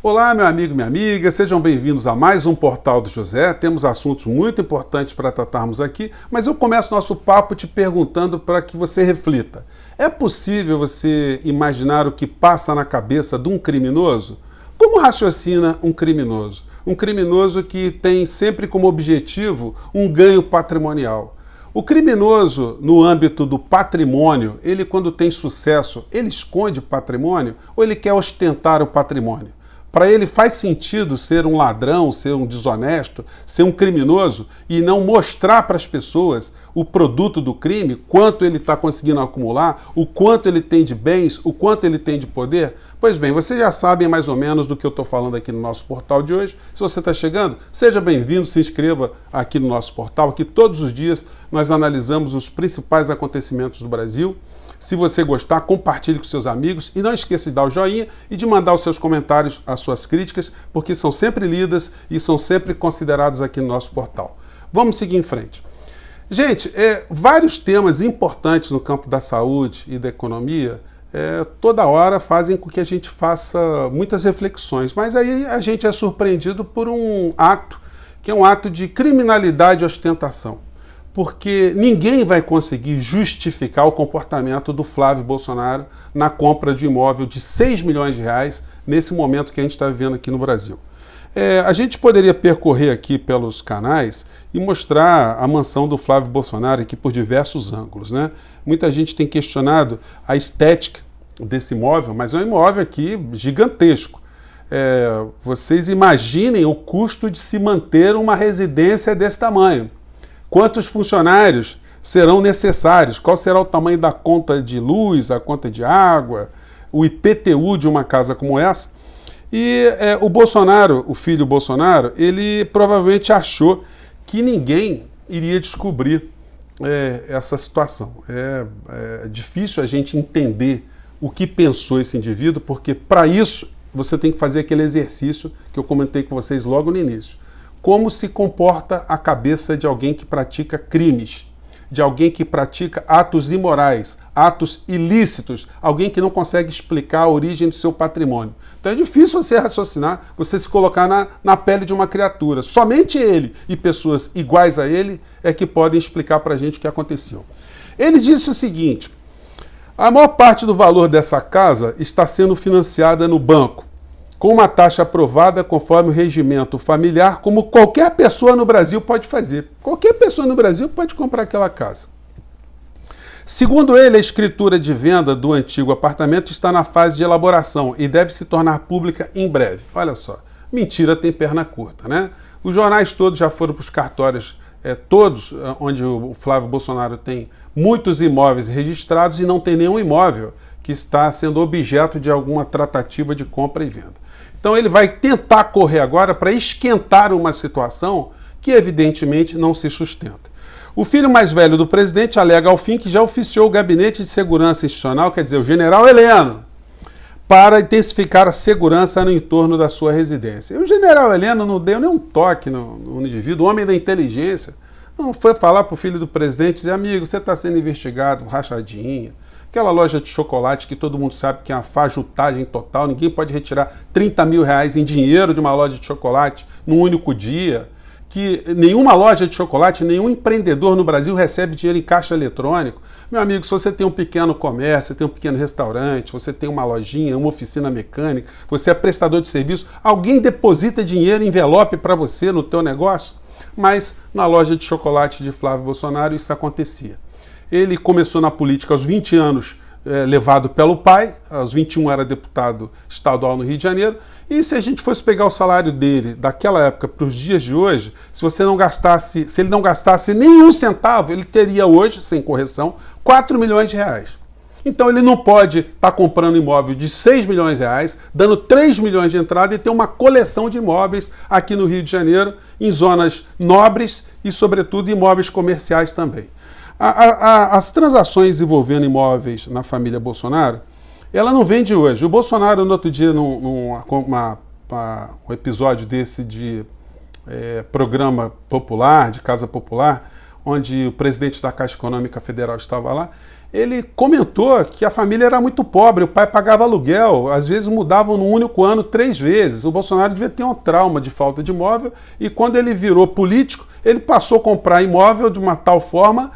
Olá, meu amigo e minha amiga, sejam bem-vindos a mais um Portal do José. Temos assuntos muito importantes para tratarmos aqui, mas eu começo nosso papo te perguntando para que você reflita. É possível você imaginar o que passa na cabeça de um criminoso? Como raciocina um criminoso? Um criminoso que tem sempre como objetivo um ganho patrimonial. O criminoso, no âmbito do patrimônio, ele quando tem sucesso, ele esconde patrimônio ou ele quer ostentar o patrimônio? Para ele faz sentido ser um ladrão, ser um desonesto, ser um criminoso e não mostrar para as pessoas o produto do crime, quanto ele está conseguindo acumular, o quanto ele tem de bens, o quanto ele tem de poder? Pois bem, vocês já sabem mais ou menos do que eu estou falando aqui no nosso portal de hoje. Se você está chegando, seja bem-vindo, se inscreva aqui no nosso portal. Aqui todos os dias nós analisamos os principais acontecimentos do Brasil. Se você gostar, compartilhe com seus amigos e não esqueça de dar o joinha e de mandar os seus comentários, as suas críticas, porque são sempre lidas e são sempre consideradas aqui no nosso portal. Vamos seguir em frente. Gente, vários temas importantes no campo da saúde e da economia toda hora fazem com que a gente faça muitas reflexões, mas aí a gente é surpreendido por um ato, que é um ato de criminalidade e ostentação. Porque ninguém vai conseguir justificar o comportamento do Flávio Bolsonaro na compra de imóvel de 6 milhões de reais nesse momento que a gente está vivendo aqui no Brasil. A gente poderia percorrer aqui pelos canais e mostrar a mansão do Flávio Bolsonaro aqui por diversos ângulos, né? Muita gente tem questionado a estética desse imóvel, mas é um imóvel aqui gigantesco. Vocês imaginem o custo de se manter uma residência desse tamanho. Quantos funcionários serão necessários? Qual será o tamanho da conta de luz, a conta de água, o IPTU de uma casa como essa? E o Bolsonaro, o filho Bolsonaro, ele provavelmente achou que ninguém iria descobrir essa situação. É difícil a gente entender o que pensou esse indivíduo, porque para isso você tem que fazer aquele exercício que eu comentei com vocês logo no início. Como se comporta a cabeça de alguém que pratica crimes, de alguém que pratica atos imorais, atos ilícitos, alguém que não consegue explicar a origem do seu patrimônio. Então é difícil você raciocinar, você se colocar na pele de uma criatura. Somente ele e pessoas iguais a ele é que podem explicar para a gente o que aconteceu. Ele disse o seguinte: a maior parte do valor dessa casa está sendo financiada no banco, com uma taxa aprovada conforme o regimento familiar, como qualquer pessoa no Brasil pode fazer. Qualquer pessoa no Brasil pode comprar aquela casa. Segundo ele, a escritura de venda do antigo apartamento está na fase de elaboração e deve se tornar pública em breve. Olha só, mentira tem perna curta, né? Os jornais todos já foram para os cartórios, todos onde o Flávio Bolsonaro tem muitos imóveis registrados e não tem nenhum imóvel que está sendo objeto de alguma tratativa de compra e venda. Então ele vai tentar correr agora para esquentar uma situação que evidentemente não se sustenta. O filho mais velho do presidente alega ao fim que já oficiou o Gabinete de Segurança Institucional, quer dizer, o general Heleno, para intensificar a segurança no entorno da sua residência. E o general Heleno não deu nem um toque no indivíduo, homem da inteligência, não foi falar para o filho do presidente, dizer, amigo, você está sendo investigado, rachadinha. Aquela loja de chocolate que todo mundo sabe que é uma fajutagem total, ninguém pode retirar 30 mil reais em dinheiro de uma loja de chocolate num único dia, que nenhuma loja de chocolate, nenhum empreendedor no Brasil recebe dinheiro em caixa eletrônico. Meu amigo, se você tem um pequeno comércio, tem um pequeno restaurante, você tem uma lojinha, uma oficina mecânica, você é prestador de serviço, alguém deposita dinheiro em envelope para você no teu negócio? Mas na loja de chocolate de Flávio Bolsonaro isso acontecia. Ele começou na política aos 20 anos, levado pelo pai, aos 21 era deputado estadual no Rio de Janeiro, e se a gente fosse pegar o salário dele daquela época para os dias de hoje, se ele não gastasse nenhum centavo, ele teria hoje, sem correção, 4 milhões de reais. Então ele não pode estar comprando imóvel de 6 milhões de reais, dando 3 milhões de entrada e ter uma coleção de imóveis aqui no Rio de Janeiro, em zonas nobres e, sobretudo, imóveis comerciais também. As transações envolvendo imóveis na família Bolsonaro, ela não vem de hoje. O Bolsonaro, no outro dia, num episódio desse de programa popular, de Casa Popular, onde o presidente da Caixa Econômica Federal estava lá, ele comentou que a família era muito pobre, o pai pagava aluguel, às vezes mudavam no único ano 3 vezes. O Bolsonaro devia ter um trauma de falta de imóvel e quando ele virou político, ele passou a comprar imóvel de uma tal forma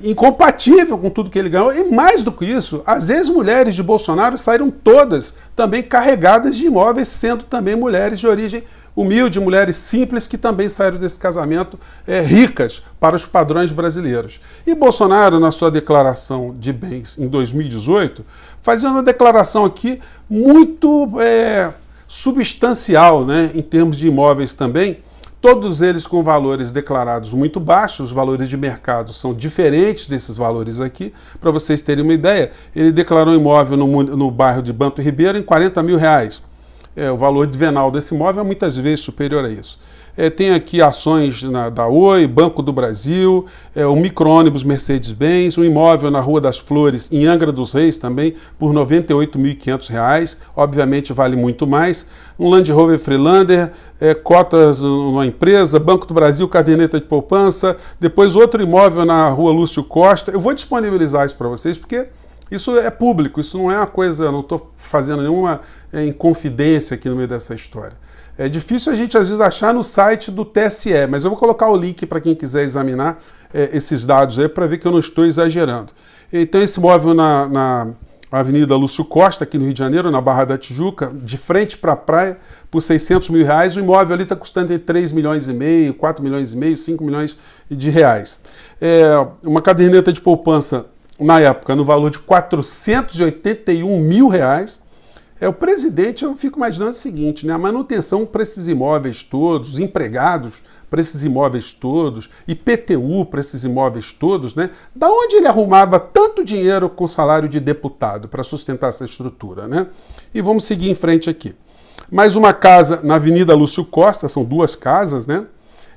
incompatível com tudo que ele ganhou. E mais do que isso, as ex-mulheres de Bolsonaro saíram todas também carregadas de imóveis, sendo também mulheres de origem humilde, mulheres simples que também saíram desse casamento ricas para os padrões brasileiros. E Bolsonaro, na sua declaração de bens em 2018, fazia uma declaração aqui muito substancial, né, em termos de imóveis também, todos eles com valores declarados muito baixos, os valores de mercado são diferentes desses valores aqui. Para vocês terem uma ideia, ele declarou um imóvel no bairro de Banto Ribeiro em R$40 mil. O valor de venal desse imóvel é muitas vezes superior a isso. Tem aqui ações da Oi, Banco do Brasil, um micro-ônibus Mercedes-Benz, um imóvel na Rua das Flores, em Angra dos Reis também, por R$ 98.500, obviamente vale muito mais. Um Land Rover Freelander, cotas numa empresa, Banco do Brasil, caderneta de poupança, depois outro imóvel na Rua Lúcio Costa. Eu vou disponibilizar isso para vocês, porque isso é público, isso não é uma coisa, eu não estou fazendo nenhuma inconfidência aqui no meio dessa história. É difícil a gente, às vezes, achar no site do TSE, mas eu vou colocar o link para quem quiser examinar esses dados aí, para ver que eu não estou exagerando. Então, esse imóvel na Avenida Lúcio Costa, aqui no Rio de Janeiro, na Barra da Tijuca, de frente para a praia, por R$600 mil. O imóvel ali está custando entre 3 milhões e meio, 4 milhões e meio, 5 milhões de reais. Uma caderneta de poupança, na época, no valor de R$481 mil. O presidente, eu fico imaginando o seguinte, né? A manutenção para esses imóveis todos, os empregados para esses imóveis todos, IPTU para esses imóveis todos, né? Da onde ele arrumava tanto dinheiro com salário de deputado para sustentar essa estrutura, né? E vamos seguir em frente aqui. Mais uma casa na Avenida Lúcio Costa, são 2 casas, né?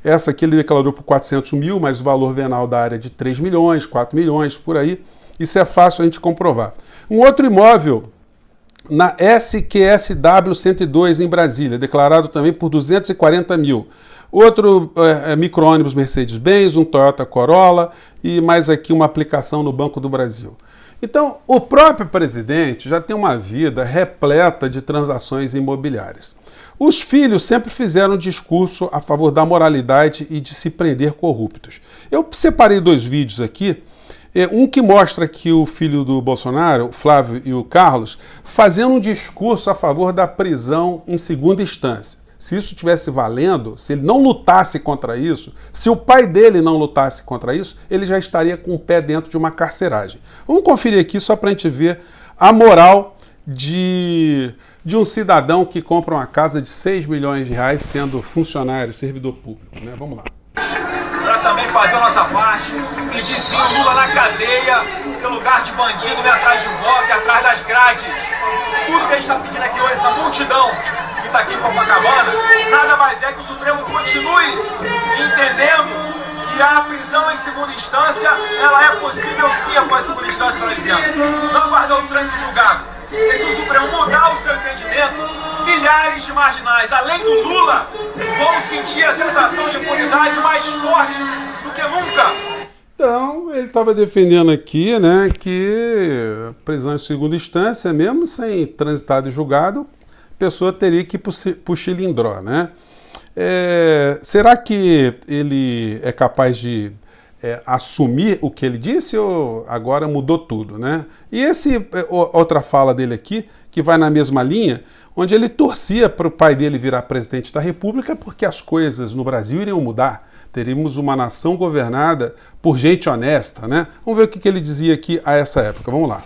Essa aqui ele declarou por 400 mil, mas o valor venal da área é de 3 milhões, 4 milhões, por aí. Isso é fácil a gente comprovar. Um outro imóvel na SQSW 102 em Brasília, declarado também por 240 mil. Outro micro-ônibus Mercedes-Benz, um Toyota Corolla e mais aqui uma aplicação no Banco do Brasil. Então, o próprio presidente já tem uma vida repleta de transações imobiliárias. Os filhos sempre fizeram discurso a favor da moralidade e de se prender corruptos. Eu separei 2 vídeos aqui. Um que mostra que o filho do Bolsonaro, o Flávio e o Carlos, fazendo um discurso a favor da prisão em segunda instância. Se isso estivesse valendo, se ele não lutasse contra isso, se o pai dele não lutasse contra isso, ele já estaria com o pé dentro de uma carceragem. Vamos conferir aqui só para a gente ver a moral de um cidadão que compra uma casa de 6 milhões de reais sendo funcionário, servidor público, né? Vamos lá. Para também fazer a nossa parte, pedir sim o Lula na cadeia, que é lugar de bandido, né, atrás de voto, atrás das grades. Tudo que a gente está pedindo aqui hoje, essa multidão que está aqui em Copacabana, nada mais é que o Supremo continue entendendo que a prisão em segunda instância, ela é possível sim após segunda instância, por exemplo. Não aguardar o trânsito julgado. E se o Supremo mudar o seu entendimento, milhares de marginais, além do Lula, vão sentir a sensação de impunidade mais forte do que nunca. Então, ele estava defendendo aqui, né, que prisão em segunda instância, mesmo sem transitado e julgado, a pessoa teria que ir para o Chilindró, né? Será que ele é capaz de assumir o que ele disse ou agora mudou tudo, né? E outra fala dele aqui, que vai na mesma linha, onde ele torcia para o pai dele virar presidente da República porque as coisas no Brasil iriam mudar. Teríamos uma nação governada por gente honesta, né? Vamos ver o que ele dizia aqui a essa época. Vamos lá.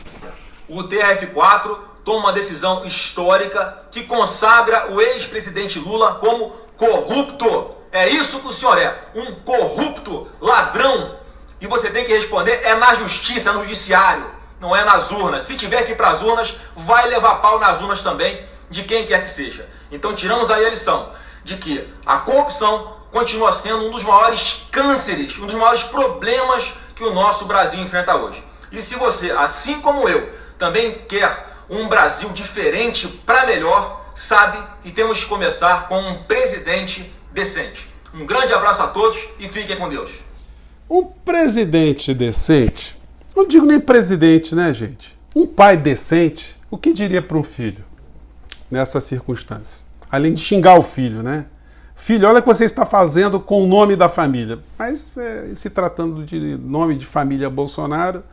O TRF4 toma uma decisão histórica que consagra o ex-presidente Lula como corrupto. É isso que o senhor é, um corrupto, ladrão. E você tem que responder, é na justiça, no judiciário, não é nas urnas. Se tiver que ir para as urnas, vai levar pau nas urnas também, de quem quer que seja. Então tiramos aí a lição de que a corrupção continua sendo um dos maiores cânceres, um dos maiores problemas que o nosso Brasil enfrenta hoje. E se você, assim como eu, também quer um Brasil diferente para melhor, sabe que temos que começar com um presidente decente. Um grande abraço a todos e fiquem com Deus. Um presidente decente? Não digo nem presidente, né, gente? Um pai decente, o que diria para um filho nessas circunstâncias? Além de xingar o filho, né? Filho, olha o que você está fazendo com o nome da família. Mas se tratando de nome de família Bolsonaro,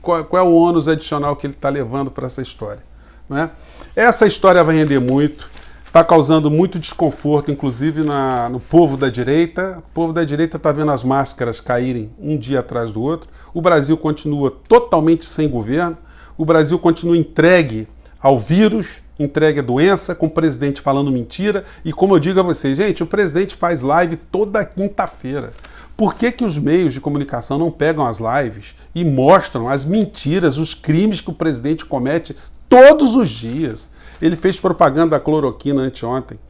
qual é o ônus adicional que ele está levando para essa história? Não é? Essa história vai render muito, está causando muito desconforto, inclusive no povo da direita. O povo da direita está vendo as máscaras caírem um dia atrás do outro. O Brasil continua totalmente sem governo. O Brasil continua entregue ao vírus, entregue à doença, com o presidente falando mentira. E como eu digo a vocês, gente, o presidente faz live toda quinta-feira. Por que os meios de comunicação não pegam as lives e mostram as mentiras, os crimes que o presidente comete todos os dias? Ele fez propaganda da cloroquina anteontem,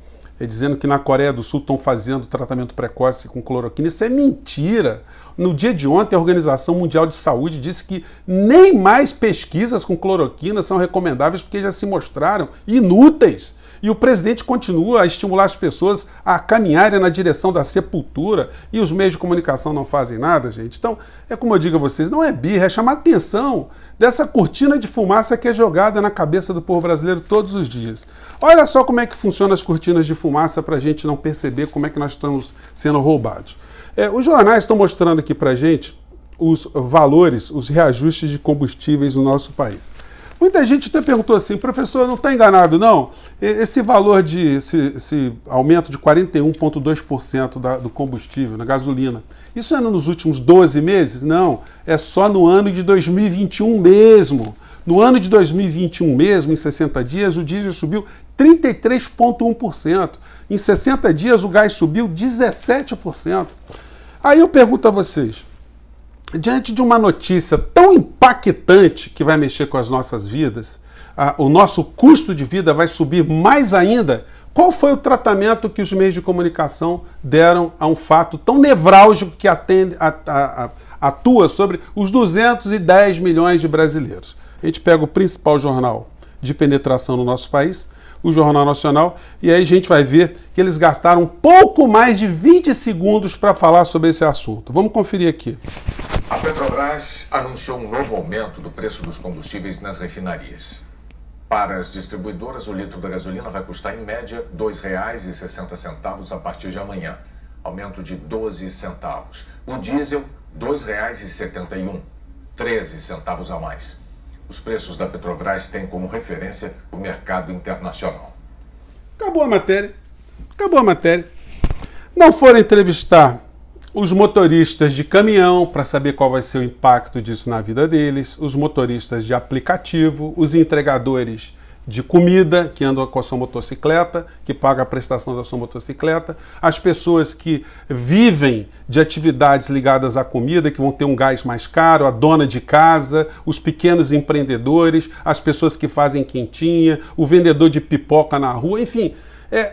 dizendo que na Coreia do Sul estão fazendo tratamento precoce com cloroquina. Isso é mentira. No dia de ontem, a Organização Mundial de Saúde disse que nem mais pesquisas com cloroquina são recomendáveis porque já se mostraram inúteis. E o presidente continua a estimular as pessoas a caminharem na direção da sepultura e os meios de comunicação não fazem nada, gente. Então, é como eu digo a vocês, não é birra, é chamar a atenção dessa cortina de fumaça que é jogada na cabeça do povo brasileiro todos os dias. Olha só como é que funcionam as cortinas de fumaça para a gente não perceber como é que nós estamos sendo roubados. Os jornais estão mostrando aqui para a gente os valores, os reajustes de combustíveis no nosso país. Muita gente até perguntou assim, professor, não está enganado não? Esse valor esse aumento de 41,2% do combustível, na gasolina, isso é nos últimos 12 meses? Não, é só no ano de 2021 mesmo. No ano de 2021 mesmo, em 60 dias, o diesel subiu 33,1%. Em 60 dias, o gás subiu 17%. Aí eu pergunto a vocês, diante de uma notícia tão impactante que vai mexer com as nossas vidas, o nosso custo de vida vai subir mais ainda, qual foi o tratamento que os meios de comunicação deram a um fato tão nevrálgico que atua sobre os 210 milhões de brasileiros? A gente pega o principal jornal de penetração no nosso país, o Jornal Nacional, e aí a gente vai ver que eles gastaram um pouco mais de 20 segundos para falar sobre esse assunto. Vamos conferir aqui. A Petrobras anunciou um novo aumento do preço dos combustíveis nas refinarias. Para as distribuidoras, o litro da gasolina vai custar, em média, R$ 2,60 a partir de amanhã, aumento de 12 centavos. O diesel, R$ 2,71, 13 centavos a mais. Os preços da Petrobras têm como referência o mercado internacional. Acabou a matéria. Acabou a matéria. Não foram entrevistar os motoristas de caminhão para saber qual vai ser o impacto disso na vida deles, os motoristas de aplicativo, os entregadores de comida que andam com a sua motocicleta, que pagam a prestação da sua motocicleta, as pessoas que vivem de atividades ligadas à comida, que vão ter um gás mais caro, a dona de casa, os pequenos empreendedores, as pessoas que fazem quentinha, o vendedor de pipoca na rua, enfim.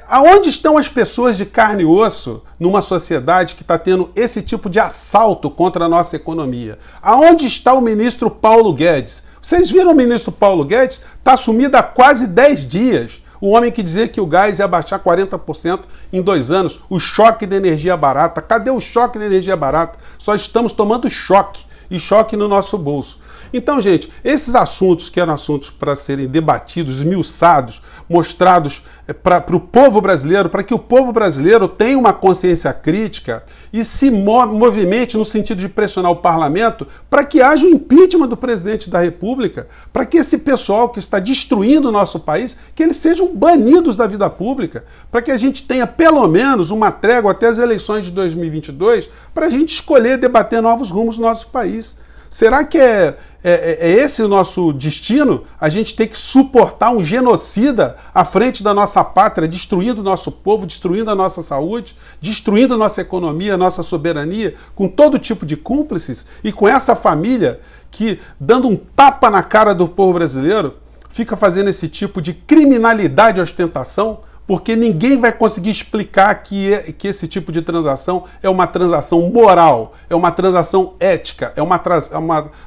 Aonde estão as pessoas de carne e osso numa sociedade que está tendo esse tipo de assalto contra a nossa economia? Aonde está o ministro Paulo Guedes? Vocês viram o ministro Paulo Guedes? Está sumido há quase 10 dias. O homem que dizia que o gás ia baixar 40% em 2 anos. O choque da energia barata. Cadê o choque da energia barata? Só estamos tomando choque. E choque no nosso bolso. Então, gente, esses assuntos que eram assuntos para serem debatidos, esmiuçados, mostrados para o povo brasileiro, para que o povo brasileiro tenha uma consciência crítica e se movimente no sentido de pressionar o parlamento para que haja o impeachment do presidente da República, para que esse pessoal que está destruindo o nosso país, que eles sejam banidos da vida pública, para que a gente tenha pelo menos uma trégua até as eleições de 2022 para a gente escolher debater novos rumos no nosso país. Será que é esse o nosso destino? A gente tem que suportar um genocida à frente da nossa pátria, destruindo o nosso povo, destruindo a nossa saúde, destruindo a nossa economia, a nossa soberania, com todo tipo de cúmplices e com essa família que, dando um tapa na cara do povo brasileiro, fica fazendo esse tipo de criminalidade e ostentação, porque ninguém vai conseguir explicar que esse tipo de transação é uma transação moral, é uma transação ética, é uma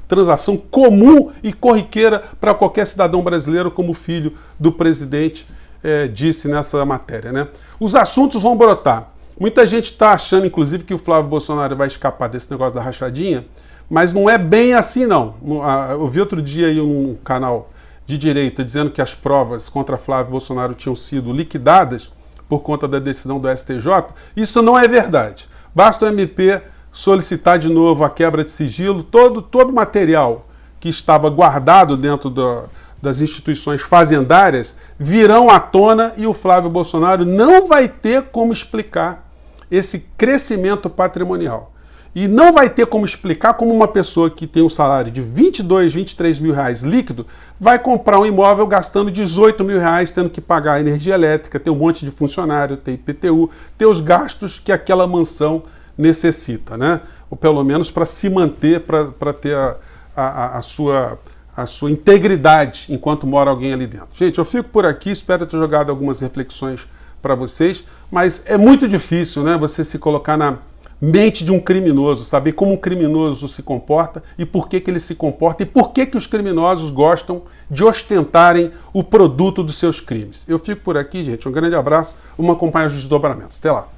transação comum e corriqueira para qualquer cidadão brasileiro, como o filho do presidente disse nessa matéria, né? Os assuntos vão brotar. Muita gente está achando, inclusive, que o Flávio Bolsonaro vai escapar desse negócio da rachadinha, Mas não é bem assim, não. Eu vi outro dia aí um canal de direita dizendo que as provas contra Flávio Bolsonaro tinham sido liquidadas por conta da decisão do STJ. Isso não é verdade. Basta o MP solicitar de novo a quebra de sigilo, todo material que estava guardado dentro das instituições fazendárias virão à tona e o Flávio Bolsonaro não vai ter como explicar esse crescimento patrimonial. E não vai ter como explicar como uma pessoa que tem um salário de 22, 23 mil reais líquido vai comprar um imóvel gastando 18 mil reais, tendo que pagar energia elétrica, ter um monte de funcionário, ter IPTU, ter os gastos que aquela mansão necessita, né? Ou pelo menos para se manter, para ter a sua integridade enquanto mora alguém ali dentro. Gente, eu fico por aqui, espero ter jogado algumas reflexões para vocês, mas é muito difícil, né, você se colocar na mente de um criminoso, saber como um criminoso se comporta e por que ele se comporta e por que os criminosos gostam de ostentarem o produto dos seus crimes. Eu fico por aqui, gente. Um grande abraço. Vamos acompanhar os desdobramentos. Até lá.